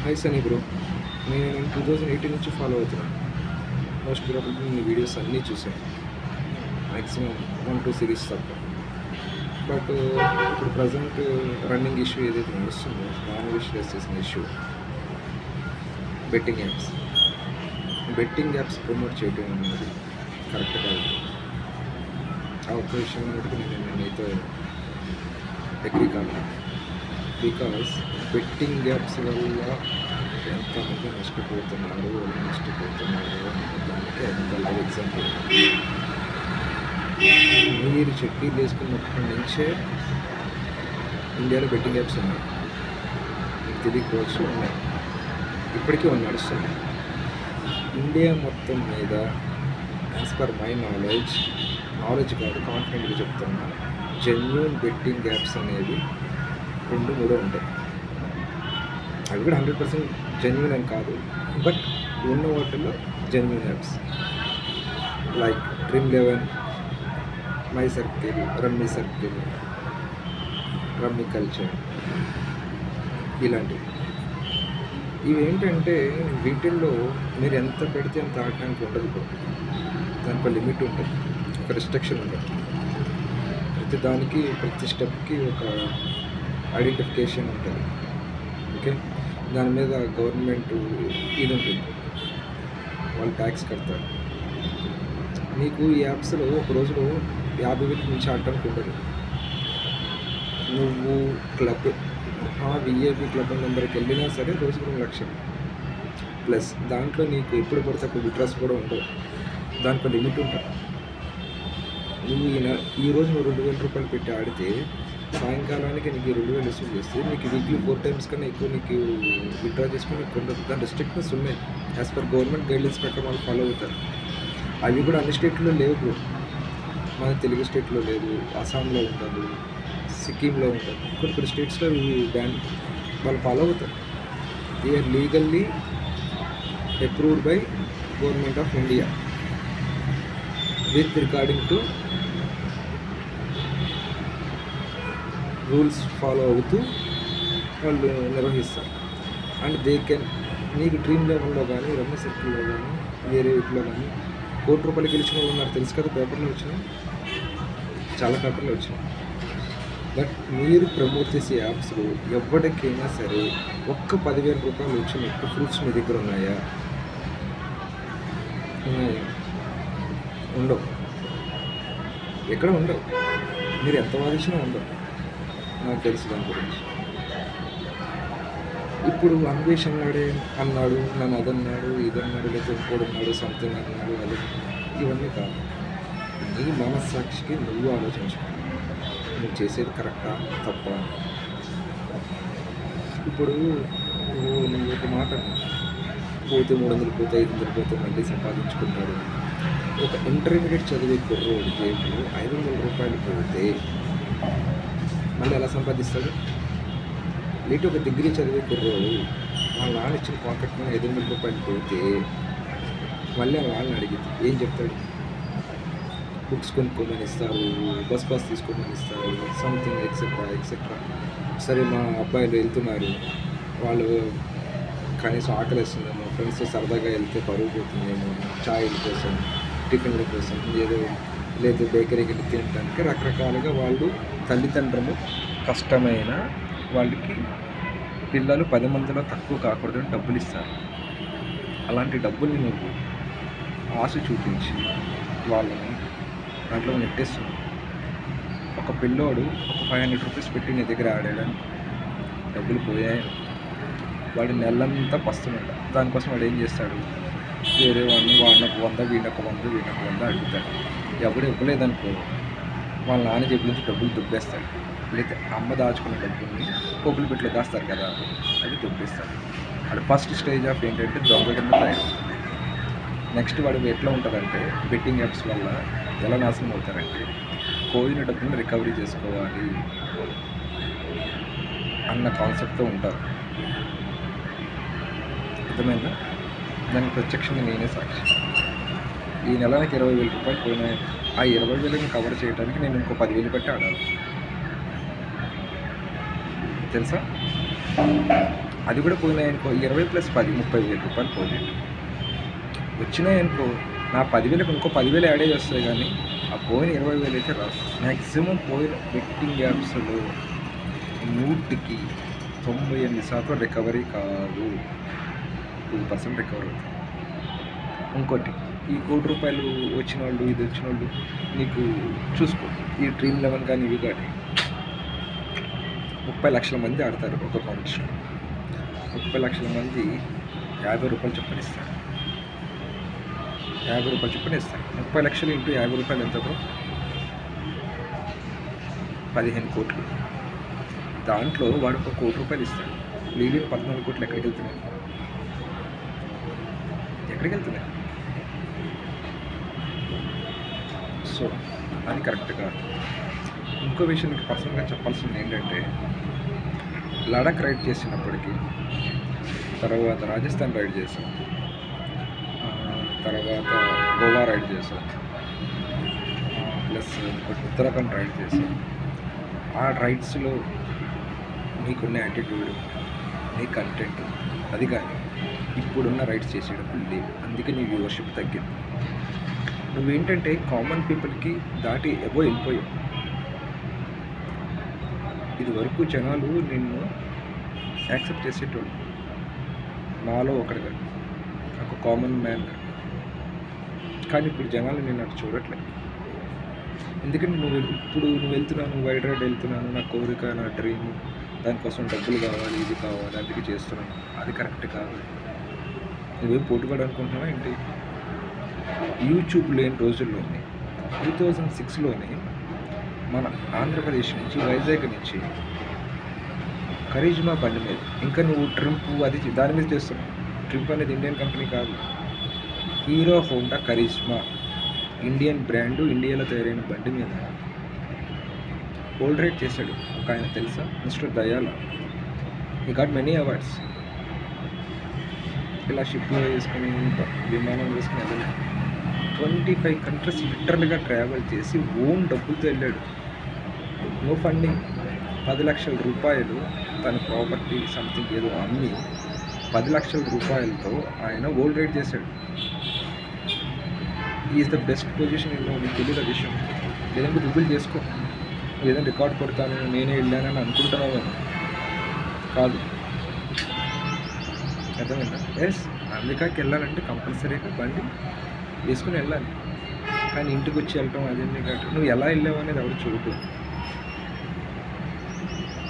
Hi Sunny bro. నేను 2018 నుంచి follow అవుతున్నాను. మోస్ట్ ప్రాబబ్లీ నీ వీడియోస్ అన్నీ చూసాను. మ్యాక్సిమం 1-2 సిరీస్ తప్ప. బట్ ఇప్పుడు ప్రజెంట్ రన్నింగ్ ఇష్యూ ఏదైతే నడుస్తుందో దాని ఫేస్ చేసిన issue betting apps. Betting apps promote చేయడం అనేది కరెక్ట్ కాదు. ఆ ఒక్క విషయం మటుకు నేను మీతో అగ్రీ కాదు. బికాస్ బెట్టింగ్ యాప్స్ వల్ల ఎంతమంది నష్టపోతున్నారు, ఎలా నష్టపోతున్నారు దానికి ఎంత లైవ్ ఎగ్జాంపుల్. మీరు చెట్టీలు వేసుకున్నప్పటి నుంచే ఇండియాలో బెట్టింగ్ యాప్స్ ఉన్నాయి. మీకు తెలియకపోవచ్చు, ఉన్నాయి. ఇప్పటికీ నడుస్తున్నాయి. ఇండియా మొత్తం మీద యాజ్ పర్ మై నాలెడ్జ్ కాదు, కాన్ఫిడెంట్గా చెప్తున్నా, జెన్యూన్ బెట్టింగ్ యాప్స్ అనేవి 2-3 ఉంటాయి. అవి కూడా 100% జెన్యూన్ అని కాదు, బట్ ఉన్న వాటిల్లో genuine apps like Dream11, my circle, rummy circle, rummy culture, ఇలాంటివి. ఇవేంటంటే వీటిల్లో మీరు ఎంత పెడితే అంత ఆడటానికి ఉండదు. దానికి ఒక లిమిట్ ఉంటుంది, ఒక రిస్ట్రిక్షన్ ఉంటుంది. ప్రతి దానికి, ప్రతి స్టెప్కి ఒక ఐడెంటిఫికేషన్ ఉంటుంది. ఓకే, దాని మీద గవర్నమెంట్ ఇది ఉంటుంది, వాళ్ళు ట్యాక్స్ కడతారు. నీకు ఈ యాప్స్లో ఒక రోజులో 50,000 నుంచి ఆడటానికి ఉండదు. నువ్వు క్లబ్ విఐపి క్లబ్ నెంబర్కి వెళ్ళినా సరే రోజుకు 1,00,000 ప్లస్. దాంట్లో నీకు ఎప్పుడు పడితే అప్పుడు విత్డ్రాస్ కూడా ఉండవు. దానికి ఒక లిమిట్ ఉంటుంది. నువ్వు ఈ రోజు నువ్వు 2,000 రూపాయలు పెట్టి ఆడితే సాయంకాలానికి నీకు 2,000 వసూలు చేస్తే నీకు వీక్లీ 4 times కన్నా ఎక్కువ నీకు విత్డ్రా చేసుకుని నీకు ఉండదు. దాని రెస్ట్రిక్షన్స్ ఉన్నాయి. యాజ్ పర్ గవర్నమెంట్ గైడ్లైన్స్ ప్రకారం వాళ్ళు ఫాలో అవుతారు. అవి కూడా అన్ని స్టేట్లో లేవు. మన తెలుగు స్టేట్లో లేదు, అస్సాంలో ఉండదు, సిక్కింలో ఉండదు, కొన్ని స్టేట్స్లో ఇవి బ్యాన్. వాళ్ళు ఫాలో అవుతారు. They are legally approved by government of India with regarding to rules follow అవుతూ వాళ్ళు నిర్వహిస్తారు. అండ్ దే కెన్, నీకు Dream11లో కానీ, రమ్మీ సర్కిల్లో కానీ, వేరే వీటిలో కానీ ₹1,00,00,000 గెలిచిన వాళ్ళు ఉన్నారు. తెలుసు కదా, పేపర్లో వచ్చినాయి, చాలా పేపర్లో వచ్చినాయి. బట్ మీరు ప్రమోట్ చేసే యాప్స్లో ఎవరికైనా సరే ఒక్క ₹10,000 వచ్చినట్టు ప్రూఫ్స్ మీ దగ్గర ఉన్నాయా? ఉండవు. ఎక్కడ ఉండవు. మీరు ఎంత వాదించినా ఉండవు. నాకు తెలుసు దాని గురించి. ఇప్పుడు అన్వేషణ అన్నాడు, నన్ను అదన్నాడు, ఇదన్నాడు, లేదా ఇంకోడున్నాడు, సంథింగ్ అన్నాడు, అది ఇవన్నీ కాదు. నీ మనస్సాక్షికి నువ్వు ఆలోచించుకో, నువ్వు చేసేది కరెక్టా తప్పా. ఇప్పుడు నువ్వు ఒక మాట పోతే 300 పోతే 500 పోతే మళ్ళీ సంపాదించుకుంటాడు. ఒక ఇంటర్మీడియట్ చదివే కుర్రోడికి ₹500 పోతే మళ్ళీ ఎలా సంపాదిస్తాడు? లేటు ఒక డిగ్రీ చదివే కుర్రోడు వాళ్ళ నాన్న ఇచ్చిన పాకెట్ మీద ₹500 పోతే మళ్ళీ వాళ్ళని అడిగితే ఏం చెప్తాడు? బుక్స్ కొనుక్కోమని ఇస్తారు, బస్ పాస్ తీసుకోమని ఇస్తారు, సంథింగ్ ఎక్సెట్రా. సరే, మా అబ్బాయిలు వెళ్తున్నారు, వాళ్ళు కనీసం ఆకలిస్తుందేమో, ఫ్రెండ్స్తో సరదాగా వెళ్తే పరుగు పోతుందేమో, ఛాయల కోసం, టిఫిన్ల కోసం, లేదు బేకరీకి వెళ్ళి తినడానికి రకరకాలుగా వాళ్ళు తల్లిదండ్రులు కష్టమైన వాళ్ళకి పిల్లలు 10 మందిలో తక్కువ కాకూడదని డబ్బులు ఇస్తారు. అలాంటి డబ్బుల్ని నువ్వు ఆశ చూపించి వాళ్ళని దాంట్లో నెట్టేస్తున్నావు. ఒక పిల్లోడు ఒక ₹500 పెట్టి నీ దగ్గర ఆడాడని డబ్బులు పోయాయి. వాడి నెలంతా పస్తున్నాడు. దానికోసం వాడు ఏం చేస్తాడు? వేరే వాడిని ఒక 100, వీళ్ళొక 100 అడుగుతాడు. ఎవడు ఇవ్వలేదనుకో వాళ్ళ నాన్న జేబు నుంచి డబ్బులు దుబ్బేస్తాడు. లేకపోతే అమ్మ దాచుకున్న డబ్బుల్ని పోపుల పెట్లో దాస్తారు కదా, అది దుబ్బేస్తాడు. అది ఫస్ట్ స్టేజ్ ఆఫ్ ఏంటంటే దొంగ కింద తయారవుతుంది. నెక్స్ట్ వాడు ఎట్లా ఉంటుందంటే, బెట్టింగ్ యాప్స్ వల్ల ఎలా నాశనం అవుతారంటే, పోయిన డబ్బుని రికవరీ చేసుకోవాలి అన్న కాన్సెప్ట్తో ఉంటారు. అర్థమైందా? దానికి ప్రత్యక్షంగా నేనే సాక్షి. ఈ నెల నాకు ₹20,000 పోయినాయి. ఆ 20,000ని కవర్ చేయడానికి నేను ఇంకో 10,000 పెట్టి ఆడాలి. తెలుసా? అది కూడా పోయినాయనుకో 20 + 10 30,000 రూపాయలు పోలేదు. వచ్చినాయనుకో నా 10,000కి ఇంకో 10,000 యాడ్ అయ్యి వస్తాయి, కానీ ఆ పోయిన 20,000 అయితే రాదు. మ్యాక్సిమం పోయిన బెట్టింగ్ యాప్స్లో 100కి 98% రికవరీ కాదు, 2% రికవరీ అవుతుంది. ఇంకోటి, ఈ ₹1,00,00,000 వచ్చిన వాళ్ళు, ఇది వచ్చిన వాళ్ళు నీకు చూసుకో, ఈ Dream11 కానీ ఇవి కానీ 30 లక్షల మంది ఆడతారు ఒక కాంపిటీషన్. 30 లక్షల మంది ₹50 చొప్పున ఇస్తారు. ₹50 చొప్పున ఇస్తారు. 30 లక్షలు ఇంటూ ₹50 ఎంత బ్రో? 15 కోట్లు. దాంట్లో వాడు ఒక ₹1,00,00,000 ఇస్తాడు. మిగిలిన 14 కోట్లు ఎక్కడికి వెళ్తున్నాయి? సో అది కరెక్ట్ కాదు. ఇంకో విషయం మీకు పర్సనల్గా చెప్పాల్సింది ఏంటంటే, లడాక్ రైడ్ చేసినప్పటికీ, తర్వాత రాజస్థాన్ రైడ్ చేసాం, తర్వాత గోవా రైడ్ చేసాం, ప్లస్ ఉత్తరాఖండ్ రైడ్ చేసాం. ఆ రైడ్స్లో నీకున్న యాటిట్యూడ్, నీ కంటెంట్ అది కానీ ఇప్పుడున్న రైడ్స్ చేసేటప్పుడు లేవు. అందుకే నీ వ్యూవర్షిప్ తగ్గింది. నువ్వేంటంటే కామన్ పీపుల్కి దాటి ఎబో వెళ్ళిపోయావు. ఇది వరకు జనాలు నిన్ను యాక్సెప్ట్ చేసేటోళ్ళు, నాలో ఒకటిగా, ఒక కామన్ మ్యాన్. కానీ ఇప్పుడు జనాలు నేను అటు చూడట్లేదు. ఎందుకంటే నువ్వు వెళ్తున్నాను, వైడ్ రైడ్ వెళ్తున్నాను, నా కోరిక, నా డ్రీమ్, దానికోసం డబ్బులు కావాలి, ఇది కావాలి, అందుకే చేస్తున్నాను. అది కరెక్ట్ కాదు. నువ్వేం పోటుగాడు అనుకుంటున్నావా ఏంటి? యూట్యూబ్ లేని రోజుల్లోనే 2006లోనే మన ఆంధ్రప్రదేశ్ నుంచి, వైజాగ్ నుంచి కరిజ్మా బండి మీద, ఇంకా నువ్వు ట్రింప్ అది దాని మీద చేస్తున్నావు. ట్రింప్ అనేది ఇండియన్ కంపెనీ కాదు, Hero Honda Karizma Indian brand, ఇండియాలో తయారైన బండి మీద వరల్డ్ రైడ్ చేశాడు ఒక ఆయన, తెలుసా? Mister Dayala. He got many awards. ఇలా షిప్లో వేసుకొని, విమానం వేసుకుని వెళ్ళాడు. 25 కంట్రీస్ లిటరల్గా ట్రావెల్ చేసి ఓన్ డబ్బులతో వెళ్ళాడు. No funding. 10 లక్షల రూపాయలు తన ప్రాపర్టీ సంథింగ్ ఏదో అమ్మి 10 లక్షల రూపాయలతో ఆయన వరల్డ్ రైడ్ చేశాడు. Is the best position in. నీకు తెలియదు ఆ విషయం. లేదంటే గూగుల్ చేసుకో. ఏదైనా రికార్డ్ కొడతాను, నేనే వెళ్ళానని అనుకుంటున్నావు అని కాదు. అర్థమైందా? ఎస్, అమెరికాకి వెళ్ళాలంటే కంపల్సరీగా బండి వేసుకుని వెళ్ళాలి. కానీ ఇంటికి వచ్చి వెళ్ళటం అదేంటి కాదు. నువ్వు ఎలా వెళ్ళావు అనేది ఎవరు చూడు.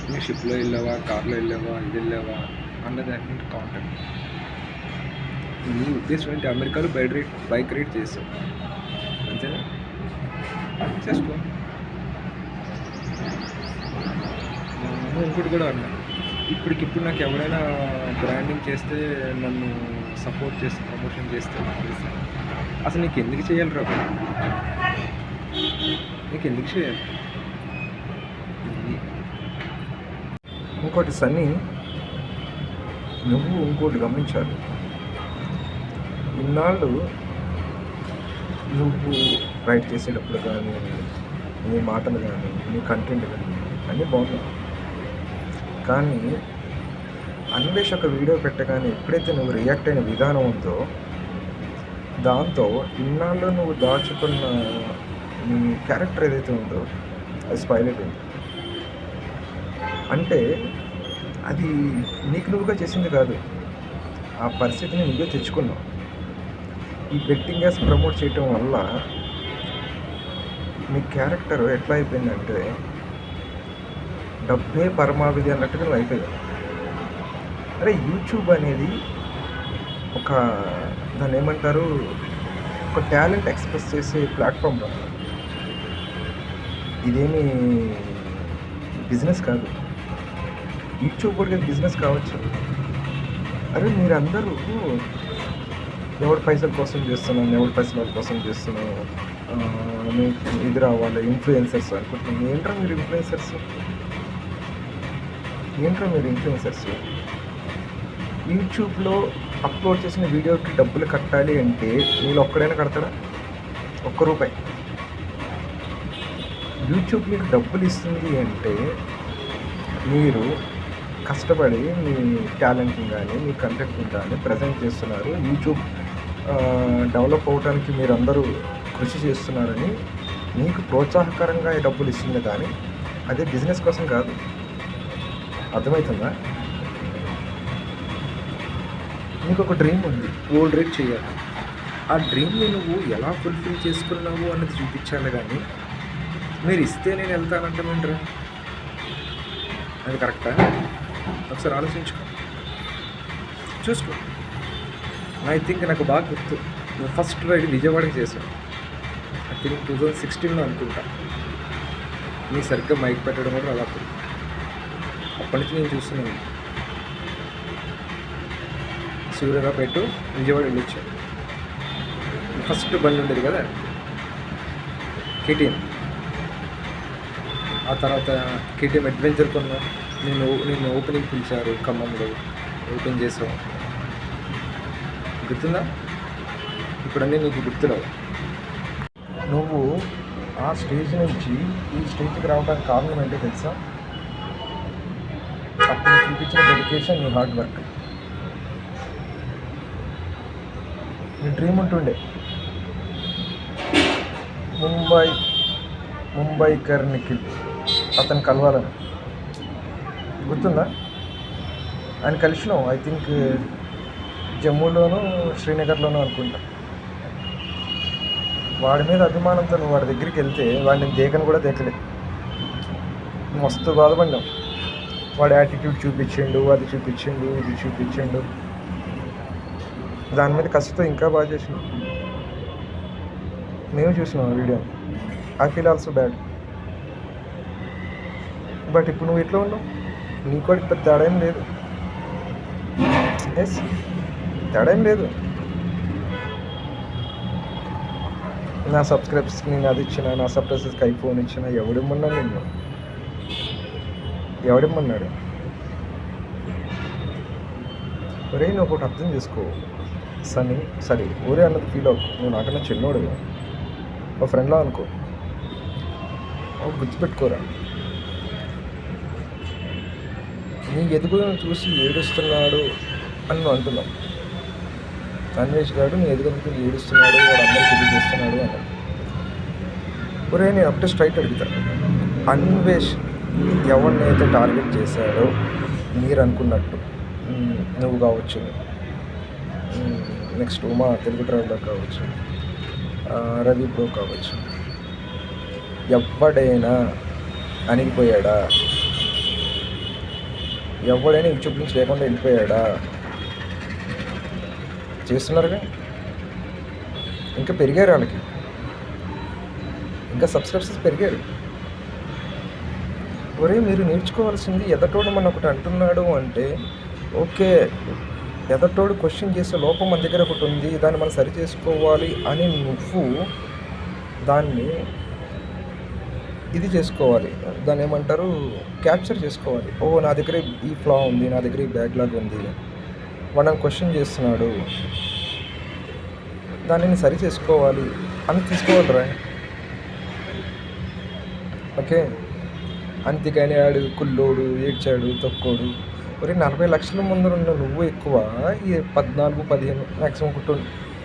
నువ్వు షిప్లో వెళ్ళావా, కార్లో వెళ్ళావా, ఇది వెళ్ళావా అన్నది అన్ని కాంటాక్ట్. నీ ఉద్దేశం ఏంటి? అమెరికాలో బైక్ రైడ్ చేసావు అంతేనా? చేసుకో. ఇంకోటి కూడా అన్నా, ఇప్పటికిప్పుడు నాకు ఎవరైనా బ్రాండింగ్ చేస్తే, నన్ను సపోర్ట్ చేస్తే, ప్రమోషన్ చేస్తే అసలు నీకు ఎందుకు చేయాలి రా? నీకు ఎందుకు చేయాలి? ఇంకోటి సన్నీ, నువ్వు ఇంకోటి గమనించాలి. ఇన్నాళ్ళు నువ్వు రైట్ చేసేటప్పుడు కానీ, నీ మాటలు కానీ, నీ కంటెంట్ కానీ అన్నీ బాగున్నాయి. కానీ అన్వేష్ ఒక వీడియో పెట్టగానే ఎప్పుడైతే నువ్వు రియాక్ట్ అయిన విధానం ఉందో, దాంతో ఇన్నాళ్ళు నువ్వు దాచుకున్న నీ క్యారెక్టర్ ఏదైతే ఉందో అది స్పాయిల్ అయిపోయింది. అంటే అది నీకు నువ్వుగా చేసింది కాదు, ఆ పరిస్థితిని నువ్వే తెచ్చుకున్నావు. ఈ బెట్టింగ్ యాప్స్ ప్రమోట్ చేయటం వల్ల నీ క్యారెక్టర్ ఎట్లా అయిపోయిందంటే, డబ్బే పరమావధి అన్నట్టుగా నువ్వు అయిపోయావు. అరే యూట్యూబ్ అనేది ఒక, దాన్ని ఏమంటారు, ఒక టాలెంట్ ఎక్స్ప్రెస్ చేసే ప్లాట్ఫామ్. ఇదేమి బిజినెస్ కాదు. యూట్యూబ్ కూడా బిజినెస్ కావచ్చు. అరే మీరందరూ ఎవరి పైసల కోసం చేస్తున్నాను, ఎవరి పైసల కోసం చేస్తున్నాను, మీకు ఇది రావాలి, ఇన్ఫ్లుయెన్సర్స్ అనుకుంటున్నాను. ఏంట్రా మీరు ఇన్ఫ్లుయెన్సర్స్? యూట్యూబ్లో అప్లోడ్ చేసిన వీడియోకి డబ్బులు కట్టాలి అంటే మీరు ఒక్కడైనా కడతారా? ₹1. యూట్యూబ్ మీకు డబ్బులు ఇస్తుంది అంటే మీరు కష్టపడి మీ టాలెంట్ని కానీ మీ కంటెంట్ని కానీ ప్రజెంట్ చేస్తున్నారు. యూట్యూబ్ డెవలప్ అవ్వడానికి మీరందరూ కృషి చేస్తున్నారని మీకు ప్రోత్సాహకరంగా ఈ డబ్బులు ఇస్తుంది, కానీ అదే బిజినెస్ కోసం కాదు. అర్థమవుతుందా? నీకు ఒక డ్రీమ్ ఉంది, గోల్డ్ రేట్ చేయాలి. ఆ డ్రీమ్ని నువ్వు ఎలా ఫుల్ఫిల్ చేసుకున్నావు అన్నది చూపించాలి. కానీ మీరు ఇస్తే నేను వెళ్తానంటానంటారా? అది కరెక్టా? ఒకసారి ఆలోచించుకో, చూసుకో. ఐ థింక్ నాకు బాగా గుర్తు, నేను ఫస్ట్ రైడ్ విజయవాడకి చేశాను. ఐ థింక్ 2016లో అనుకుంటా. నీ సరిగ్గా మైక్ పెట్టడం కూడా అలా అప్పటి నుంచి నేను చూస్తున్నాను. సూర్యారావుపేట విజయవాడ వెళ్ళొచ్చాను. ఫస్ట్ బండి ఉండేది కదా కేటీఎం. ఆ తర్వాత కేటీఎం అడ్వెంచర్ కొన్నా. నేను ఓపెనింగ్ పిలిచారు, ఖమ్మంలో ఓపెన్ చేసాం. గుర్తుందా? ఇప్పుడన్నీ నీకు గుర్తురావు. నువ్వు ఆ స్టేజ్ నుంచి ఈ స్టేజ్కి రావడానికి కారణం ఏంటో తెలుసా? అప్పుడు చూపించిన డెడికేషన్, నీ హార్డ్ వర్క్. నీ డ్రీమ్ ఉంటుండే ముంబైకర్ నిఖిల్, అతను కలవాలని. గుర్తుందా? ఆయన కలిసినావు, ఐ థింక్ జమ్మూలోనూ శ్రీనగర్లోనూ అనుకుంటా. వాడి మీద అభిమానంతో నువ్వు వాడి దగ్గరికి వెళ్తే వాడిని దేకను కూడా దేకలేదు. మస్తు బాధపడినావు. వాడి యాటిట్యూడ్ చూపించిండు, అది చూపించిండు, ఇది చూపించిండు. దాని మీద కసితో ఇంకా బాగా చేసినావు. మేము చూసినాం వీడియోని. I feel also bad. But ఇప్పుడు నువ్వు ఎట్లా ఉన్నావు? నీకు కూడా పెద్ద తేడా ఏం లేదు. ఎస్, తేడా ఏం లేదు. నా సబ్స్క్రైబర్స్కి నేను అది ఇచ్చిన, నా సబ్స్క్రైబర్స్కి ఐఫోన్ ఇచ్చిన, ఎవడేమన్నాడు నిన్ను? ఎవడేమన్నాడు? ఒరే నువ్వు ఒకటి అర్థం చేసుకో సన్నీ. సరే ఊరే అన్నది ఫీల్ అవ్వకు. నువ్వు నాకన్నా చిన్నోడు, ఒక ఫ్రెండ్లా అనుకో. గుర్తుపెట్టుకోరా, నీ ఎదుగుదలను చూసి ఏడుస్తున్నాడు అని నువ్వు అంటున్నావు. అన్వేష్ గారు నీ ఎదుగుదలకు ఏడుస్తున్నాడు, వాడు అందరికీ ఇది చేస్తున్నాడు అన్నాడు. ఒరే నేను అప్పుడే స్ట్రైట్ అడుగుతాను, అన్వేష్ ఎవరినైతే టార్గెట్ చేశాడో మీరు అనుకున్నట్టు, నువ్వు కావచ్చు, నెక్స్ట్ ఉమా తెలుగు ట్రావెలర్ కావచ్చు, రవి బ్రో కావచ్చు, ఎవడైనా అణిగిపోయాడా? ఎవడైనా యూట్యూబ్ నుంచి లేకుండా వెళ్ళిపోయాడా? చేస్తున్నారుగా, ఇంకా పెరిగారు వాళ్ళకి, ఇంకా సబ్స్క్రైబర్స్ పెరిగారు. ఒరే మీరు నేర్చుకోవాల్సింది, ఎదటోడు మన ఒకటి అంటున్నాడు అంటే ఓకే, ఎదటోడు క్వశ్చన్ చేసే లోపం మన దగ్గర ఒకటి ఉంది, దాన్ని మనం సరి చేసుకోవాలి అని నువ్వు దాన్ని ఇది చేసుకోవాలి. దాన్ని ఏమంటారు, క్యాప్చర్ చేసుకోవాలి. ఓ నా దగ్గర ఈ ఫ్లా ఉంది, నా దగ్గర ఈ బ్యాక్లాగ్ ఉంది, మనం క్వశ్చన్ చేస్తున్నాడు, దానిని సరి చేసుకోవాలి అని తీసుకోవాలిరా. ఓకే, అంతేకాని ఆడు కుల్లోడు, ఏడ్చాడు, తొక్కోడు. మరి 40 లక్షల ముందర ఉన్న నువ్వు ఎక్కువ, ఈ 14, 15 మ్యాక్సిమం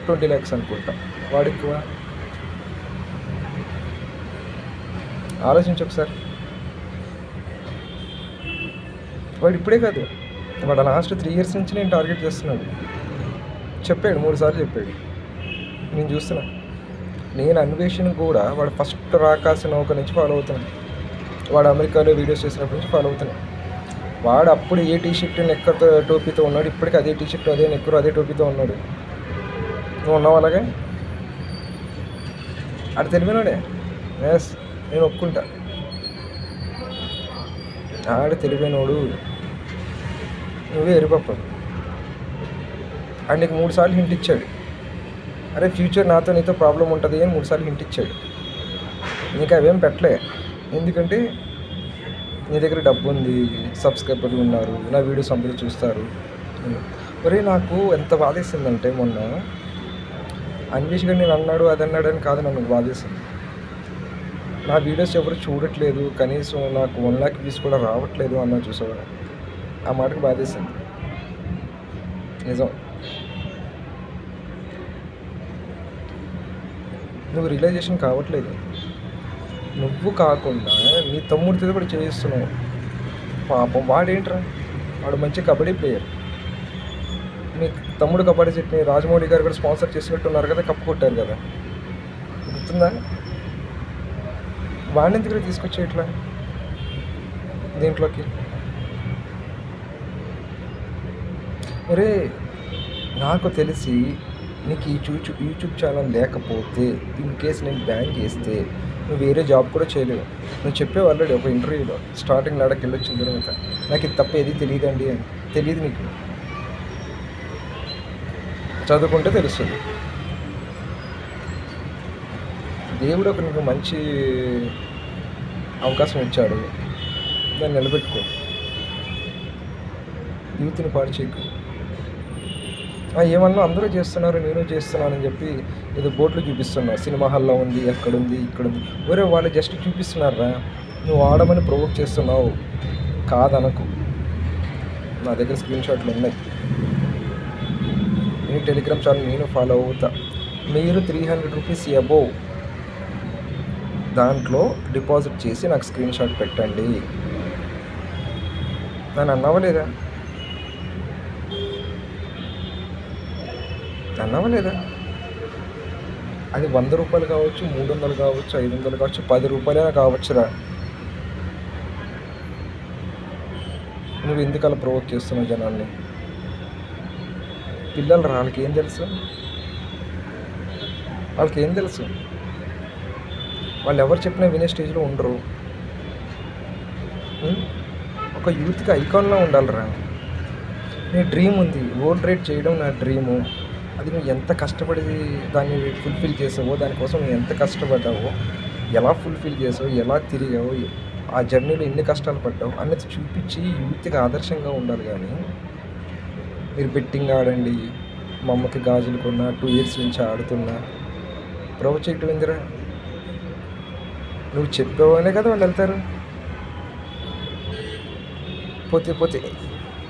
20 lakhs అనుకుంటా, వాడు ఎక్కువ. ఆలోచించు ఒకసారి. వాడు ఇప్పుడే కాదు, వాడు లాస్ట్ 3 years నుంచి నేను టార్గెట్ చేస్తున్నాడు. చెప్పాడు 3 సార్లు చెప్పాడు, నేను చూస్తున్నా. నేను అన్వేషణ కూడా వాడు ఫస్ట్ రాకాసిన ఒక నుంచి ఫాలో అవుతున్నాను. వాడు అమెరికాలో వీడియోస్ చేసినప్పటి నుంచి ఫాలో అవుతున్నాను. వాడు అప్పుడు ఏ టీషర్ట్ నెక్కతో టోపీతో ఉన్నాడు, ఇప్పటికీ అదే టీషర్ట్, అదే నెక్కరు, అదే టోపీతో ఉన్నాడు. నువ్వు ఉన్నావు అలాగే. ఆడు తెలివినాడే, ఎస్ నేను ఒప్పుకుంటా. ఆడు తెలివైనోడు, నువ్వే ఎరిపప్పాడు. అండ్ నీకు 3 సార్లు హింట్ ఇచ్చాడు, అరే ఫ్యూచర్ నాతో నీతో ప్రాబ్లం ఉంటుంది అని 3 సార్లు హింట్ ఇచ్చాడు. నీకు అవేం పెట్టలే, ఎందుకంటే నీ దగ్గర డబ్బు ఉంది, సబ్స్క్రైబర్లు ఉన్నారు, నా వీడియోస్ అందరూ చూస్తారు. మరి నాకు ఎంత బాధేసిందంటే, మొన్న అన్వేష్ గారు నేను అన్నాడు అది అన్నాడు అని కాదు, నన్ను బాధేసింది. నా వీడియోస్ ఎవరు చూడట్లేదు, కనీసం నాకు 1 lakh వ్యూస్ కూడా రావట్లేదు అన్నా చూసావా? ఆ మాటకు బాధేసింది. నిజం. నువ్వు రియలైజేషన్ కావట్లేదు. నువ్వు కాకుండా నీ తమ్ముడితో కూడా చేయిస్తున్నావు. పాపం వాడేంట్రా, వాడు మంచి కబడ్డీ ప్లేయర్. మీ తమ్ముడు కబడ్డీ జట్టుని రాజమౌళి గారు కూడా స్పాన్సర్ చేసినట్టున్నారు కదా, కప్పు కొట్టారు కదా, గుర్తుందా? వాడిని ఎందుకు తీసుకొచ్చే ఇట్లా దీంట్లోకి? ఒరే, నాకు తెలిసి నీకు ఈ యూట్యూబ్ ఛానల్ లేకపోతే, ఇన్ కేస్ నేను బ్యాన్ చేస్తే నువ్వు వేరే జాబ్ కూడా చేయలేవు. నువ్వు చెప్పేవు ఆల్రెడీ ఒక ఇంటర్వ్యూలో, స్టార్టింగ్ లాడకి వెళ్ళొచ్చిన తర్వాత, నాకు ఇది తప్ప ఏది తెలియదండి అని. తెలియదు నీకు, చదువుకుంటే తెలుస్తుంది. దేవుడు ఒక నీకు మంచి అవకాశం ఇచ్చాడు, దాన్ని నిలబెట్టుకో. యూత్ని పాడు చేయకు. ఏమన్నా అందరూ చేస్తున్నారు నేను చేస్తున్నానని చెప్పి ఏదో బోర్డులు చూపిస్తున్నావు, సినిమా హాల్లో ఉంది, అక్కడుంది, ఇక్కడుంది. వేరే వాళ్ళు జస్ట్ చూపిస్తున్నారా, నువ్వు ఆడమని ప్రొవోక్ చేస్తున్నావు. కాదనకు. నా దగ్గర స్క్రీన్ షాట్లు ఉన్నాయి. నేను టెలిగ్రామ్ ఛానల్ నేను ఫాలో అవుతా. మీరు 300 రూపీస్ అబోవ్ దాంట్లో డిపాజిట్ చేసి నాకు స్క్రీన్ షాట్ పెట్టండి. నన్ను అన్నవలేదా? అది 100 రూపాయలు కావచ్చు, 300 కావచ్చు, 500 కావచ్చు, 10 రూపాయలైనా కావచ్చురా. నువ్వు ఎందుకు అలా ప్రొవోక్ చేస్తున్నావు జనాల్ని? పిల్లలు రా, వాళ్ళకి ఏం తెలుసు? వాళ్ళు ఎవరు చెప్పినా వినే స్టేజ్లో ఉండరు. ఒక యూత్కి ఐకాన్లో ఉండాలిరా. నీ డ్రీమ్ ఉంది, వరల్డ్ రైడ్ చేయడం నా డ్రీము. అది నువ్వు ఎంత కష్టపడి దాన్ని ఫుల్ఫిల్ చేసావో, దానికోసం నువ్వు ఎంత కష్టపడ్డావో, ఎలా ఫుల్ఫిల్ చేసావు, ఎలా తిరిగావు, ఆ జర్నీలో ఎన్ని కష్టాలు పడ్డావు అన్నది చూపించి యూత్కి ఆదర్శంగా ఉండాలి. కానీ మీరు బెట్టింగ్ ఆడండి, మా అమ్మకి గాజులు కొన్నా, 2 ఇయర్స్ నుంచి ఆడుతున్నా, ప్రొవోక్ చేయటం ఎందురా? నువ్వు చెప్పేవానే కదా వాళ్ళు వెళ్తారు. పోతే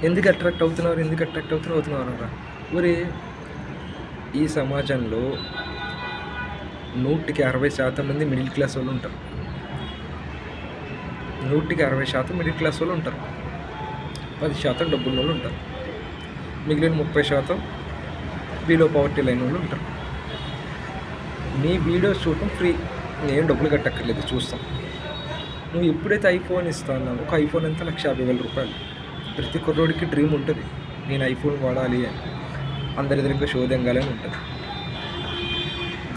ఎందుకు అట్రాక్ట్ అవుతున్నారు అనరా? ఊరి ఈ సమాజంలో 100కి 60% మంది మిడిల్ క్లాస్ వాళ్ళు ఉంటారు. 100కి 60% మిడిల్ క్లాస్ వాళ్ళు ఉంటారు. 10% డబ్బున్న వాళ్ళు ఉంటారు. మిగిలిన 30% బిలో పవర్టీ లైన్ వాళ్ళు ఉంటారు. నీ వీడియోస్ చూడటం ఫ్రీ, నేను డబ్బులు కట్టక్కర్లేదు, చూస్తాం. నువ్వు ఎప్పుడైతే ఐఫోన్ ఇస్తానో, ఒక ఐఫోన్ ఎంత 1,50,000 రూపాయలు. ప్రతి కుర్రోడికి డ్రీమ్ ఉంటుంది, నేను ఐఫోన్ వాడాలి అని, అందరి దగ్గర షో దెంగాలని ఉంటుంది.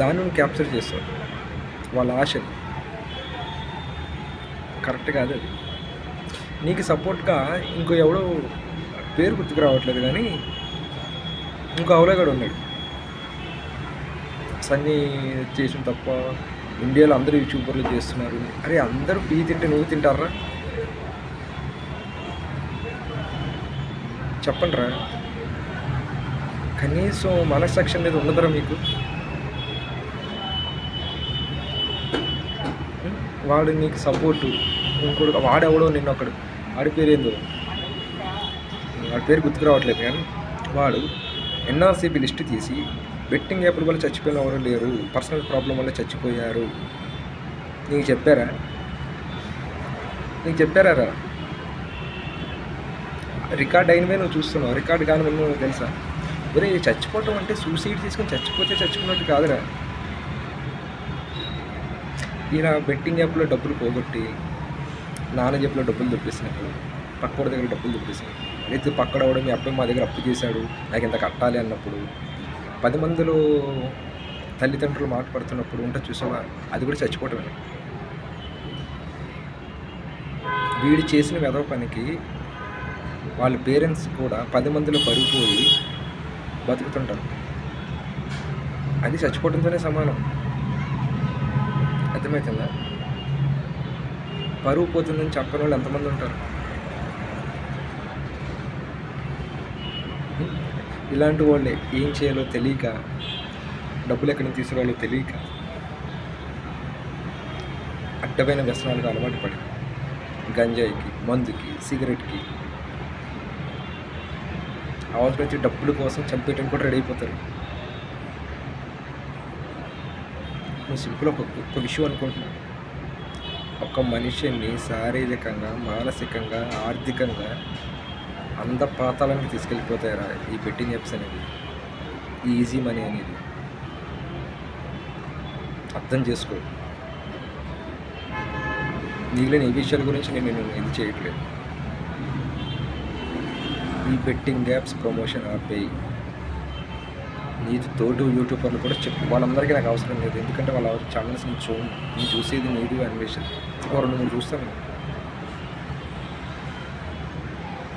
దాన్ని నువ్వు క్యాప్చర్ చేస్తావు, వాళ్ళ ఆశలు. కరెక్ట్ కాదు అది. నీకు సపోర్ట్గా ఇంకో ఎవడో పేరు గుర్తుకు రావట్లేదు కానీ ఇంకో అవలేగాడు ఉన్నాడు. సన్నీ చేసిన తప్ప ఇండియాలో అందరూ యూట్యూబర్లు చేస్తున్నారు. అరే అందరూ పీ తింటే నువ్వు తింటారా? చెప్పండి రా. కనీసం మనస్సాక్షి మీద ఉండదురా మీకు? వాడు నీకు సపోర్టు, ఇంకోటి వాడెవడో నిన్నొక్కడు, వాడి పేరు ఏందో, వాడి పేరు గుర్తుకు రావట్లేదు కానీ వాడు ఎన్ఆర్సీబీ లిస్ట్ తీసి బెట్టింగ్ యాప్ల వల్ల చచ్చిపోయిన ఎవరు లేరు, పర్సనల్ ప్రాబ్లం వల్ల చచ్చిపోయారు. నీకు చెప్పారా రా? రికార్డ్ అయినవే నువ్వు చూస్తున్నావు, రికార్డ్ కాని నువ్వు తెలుసా? ఒరే, చచ్చిపోవటం అంటే సూసైడ్ చేసుకొని చచ్చిపోతే చచ్చిపోయినట్టు కాదురా. ఈయన బెట్టింగ్ యాప్లో డబ్బులు పోగొట్టి నాన్న జేబులో డబ్బులు దొబ్బేసినప్పుడు, పక్కోడి దగ్గర డబ్బులు దొబ్బేసినప్పుడు, అయితే పక్కడవడం మీ అబ్బాయి మా దగ్గర అప్పు చేశాడు, నాకు ఇంత కట్టాలి అన్నప్పుడు, 10 మందిలో తల్లిదండ్రులు మాట పడుతున్నప్పుడు ఉంటుంది చూసావా, అది కూడా చచ్చిపోవటమే. వీడు చేసిన వెధవ పనికి వాళ్ళ పేరెంట్స్ కూడా 10 మందిలో పడిపోయి బతుకుతుంటారు. అది చచ్చిపోవడంతోనే సమానం. అర్థమవుతుందా? పరువు పోతుందని చెప్పని వాళ్ళు ఎంతమంది ఉంటారు? ఇలాంటి వాళ్ళే ఏం చేయాలో తెలియక, డబ్బులు ఎక్కడి నుంచి తీసుకురావాలో తెలియక అడ్డమైన వ్యసనాలకు అలవాటు పడి, గంజాయికి, మందుకి, సిగరెట్కి అవసరం వచ్చి డబ్బుల కోసం చంపేయడానికి కూడా రెడీ అయిపోతారు. నువ్వు సింపుల్ ఒక విషయం అనుకుంటున్నావు, ఒక మనిషిని శారీరకంగా, మానసికంగా, ఆర్థికంగా అంత పాతాళానికి తీసుకెళ్ళిపోతారా ఈ బెట్టింగ్ యాప్స్ అనేది, ఈ ఈజీ మనీ అనేది. అర్థం చేసుకో. మిగిలిన ఈ విషయాల గురించి నేను ఇది చేయట్లేదు. ఈ బెట్టింగ్ యాప్స్ ప్రమోషన్ ఆపేయి. నీది తోటి యూట్యూబర్లు కూడా చెప్పు, వాళ్ళందరికీ నాకు అవసరం లేదు. ఎందుకంటే వాళ్ళ ఛానల్స్ నేను చూసేది నీది అన్వేషణ, ఒక 2-3 చూస్తాను.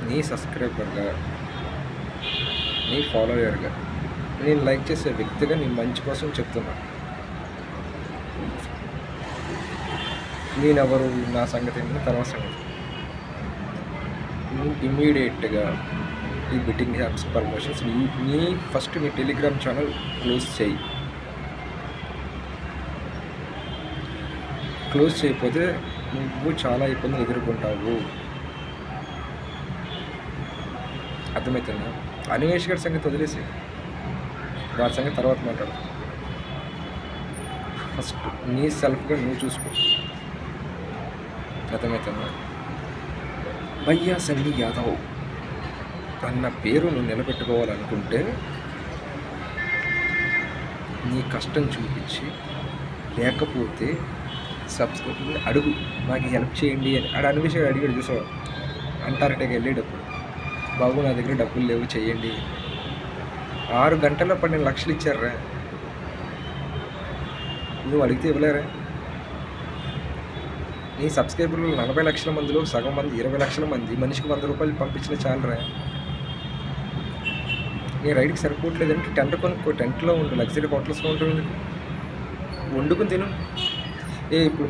నీ సబ్స్క్రైబర్గా, నీ ఫాలోయర్గా, నేను లైక్ చేసే వ్యక్తిగా నేను మంచి కోసం చెప్తున్నా. నేనెవరు, నా సంగతి ఏంటంటే తర్వాత సంగతి. నువ్వు ఇమ్మీడియట్గా ఈ బెట్టింగ్ యాప్స్ ప్రమోషన్స్ ఫస్ట్ నీ టెలిగ్రామ్ ఛానల్ క్లోజ్ చేయి. క్లోజ్ చేయకపోతే నువ్వు చాలా ఇబ్బందులు ఎదుర్కొంటావు. అర్థమవుతుందా? అన్వేష్ గారి సంగతి వదిలేసి వారి సంగతి తర్వాత మాట్లాడు. ఫస్ట్ నీ సెల్ఫ్గా నువ్వు చూసుకో. అర్థమవుతుందా? భయ్యా సన్నీ యాదవ్ అన్న పేరు నువ్వు నిలబెట్టుకోవాలనుకుంటే నీ కష్టం చూపించి, లేకపోతే సబ్స్క్రైబ్ అడుగు, నాకు హెల్ప్ చేయండి అని. అన్వేషణ అడిగాడు చూసావా, అంటార్టికా వెళ్ళేటప్పుడు, బాబు నా దగ్గర డబ్బులు లేవు చేయండి. 6 గంటల్లో 12 లక్షలు ఇచ్చారా, నువ్వు అడిగితే ఇవ్వలేరా? నీ సబ్స్క్రైబర్లు 40 లక్షల మందిలో సగం మంది 20 లక్షల మంది మనిషికి 100 రూపాయలు పంపించిన చాలరా. నీ రైడ్కి సరిపోవట్లేదంటే టెంట్ కొనుక్కో, టెంట్లో ఉండు, లగ్జరీ హోటల్స్లో ఉంటుంది, వండుకుని తిను. ఇప్పుడు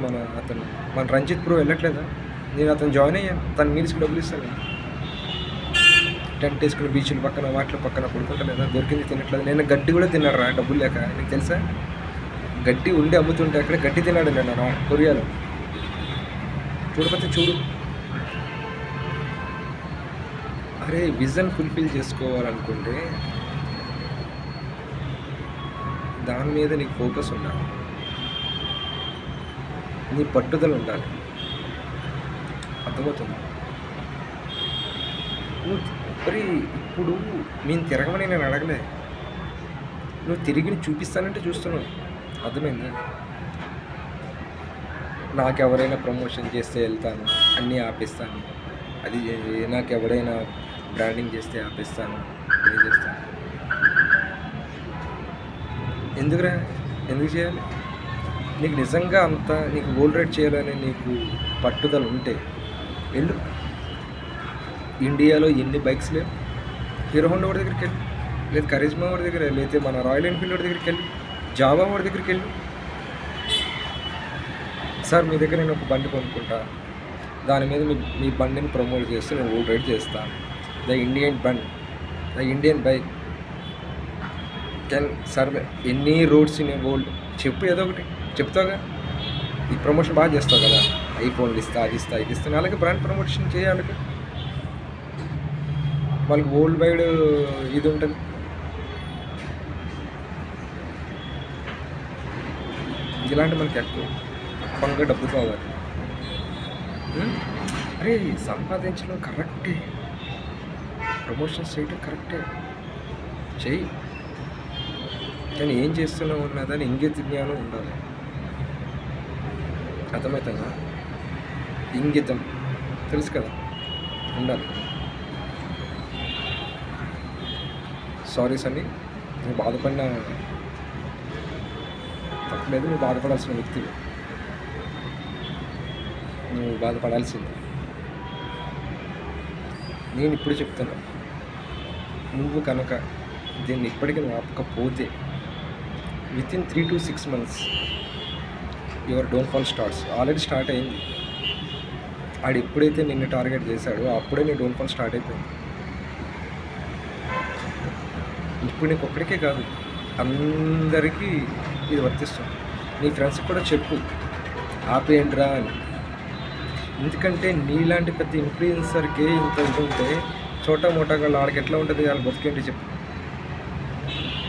మన రంజిత్ ప్రో వెళ్ళట్లేదా? నేను అతను జాయిన్ అయ్యాను, తన మీల్స్కి డబ్బులు ఇస్తాను. టెంట్ వేసుకుని బీచ్ల పక్కన వాటిల పక్కన పడుకుంటలేదా, దొరికింది తినట్లేదు. నేను గడ్డి కూడా తిన్నాడు రా, డబ్బులు లేక. నీకు తెలుసా, గడ్డి ఉండి అమ్ముతుంటే అక్కడ గడ్డి తిన్నాడు నేను కొరియాలో. చూడకపోతే చూడు. అరే విజన్ ఫుల్ఫిల్ చేసుకోవాలనుకుంటే దాని మీద నీకు ఫోకస్ ఉండాలి, నీ పట్టుదల ఉండాలి. అర్థమవుతుంది? మరి ఇప్పుడు నేను తిరగమని నేను అడగలే, నువ్వు తిరిగి చూపిస్తానంటే చూస్తున్నావు. అర్థమైందా? నాకు ఎవరైనా ప్రమోషన్ చేస్తే వెళ్తాను, అన్నీ ఆపేస్తాను. అది నాకు ఎవరైనా బ్రాండింగ్ చేస్తే ఆపేస్తాను, ఇది చేస్తాను. ఎందుకురా, ఎందుకు చేయాలి? నీకు నిజంగా అంత నీకు గోల్డ్ రేట్ చేయాలని నీకు పట్టుదల ఉంటే వెళ్ళు. ఇండియాలో ఎన్ని బైక్స్ లేవు? హీరో హోండా వాడి దగ్గరికి వెళ్ళి, లేదు కరిజ్మా వాడి దగ్గర, లేకపోతే మన రాయల్ ఎన్ఫీల్డ్ వాడి దగ్గరికి వెళ్ళి, జావా వాడి దగ్గరికి వెళ్ళి, సార్ మీ దగ్గర నేను ఒక బండి కొనుక్కుంటా, దాని మీద మీ బండిని ప్రమోట్ చేస్తూ నేను గోల్డ్ రేట్ చేస్తాను. The Indian bike can serve ఎన్ని రోడ్స్ ఇన్ గోల్డ్. చెప్పు, ఏదో ఒకటి చెప్తావుగా. ఈ ప్రమోషన్ బాగా చేస్తావు కదా, ఐఫోన్లు ఇస్తా, అది ఇస్తా, ఇది ఇస్తాను. అలాగే బ్రాండ్ ప్రమోషన్ చేయాలి. వాళ్ళకి వరల్డ్ వైడ్ ఇది ఉంటుంది. ఇలాంటి మనకి ఎక్కువ పనుగా డబ్బు కావాలి. అరే సంపాదించడం కరెక్టే, ప్రమోషన్స్ చేయడం కరెక్టే, చెయ్యి. కానీ ఏం చేస్తున్నావు ఉన్నదని ఇంగిత జ్ఞానం ఉండాలి. అర్థమవుతుందా? ఇంగితం తెలుసు కదా, ఉండాలి. సారీ సన్నీ, నువ్వు బాధపడిన తప్పలేదు. నువ్వు బాధపడాల్సిన వ్యక్తి, నువ్వు బాధపడాల్సింది. నేను ఇప్పుడు చెప్తున్నా, నువ్వు కనుక దీన్ని ఇప్పటికీ నువ్వు ఆపకపోతే within 3 to 6 months your downfall starts. Already start అయింది. ఆడు ఎప్పుడైతే నిన్ను టార్గెట్ చేశాడో అప్పుడే నీ డౌన్ఫాల్ స్టార్ట్ అయిపోయింది. ఇప్పుడు నీకు ఒక్కడికే కాదు, అందరికీ ఇది వర్తిస్తుంది. నీ ఫ్రెండ్స్కి కూడా చెప్పు, ఆపేయండిరా అని. ఎందుకంటే నీలాంటి పెద్ద ఇన్ఫ్లుయెన్సర్కే ఇంత ఇది ఉంటే చోటా మోటాగా ఆడికి ఎట్లా ఉంటుంది వాళ్ళు బతికేంటి చెప్పు.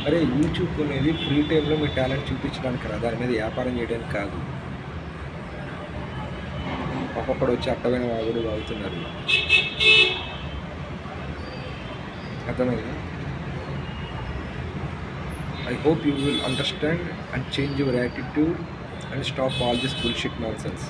అరే యూట్యూబ్ అనేది ఫ్రీ టైంలో మీ టాలెంట్ చూపించడానికి రా, దాని మీద వ్యాపారం చేయడానికి కాదు. ఒక్కొక్కడు వచ్చి అట్టమైన వాగుడు వాగుతున్నారు. అర్థమైందా? I hope you will understand and change your attitude and stop all this bullshit nonsense.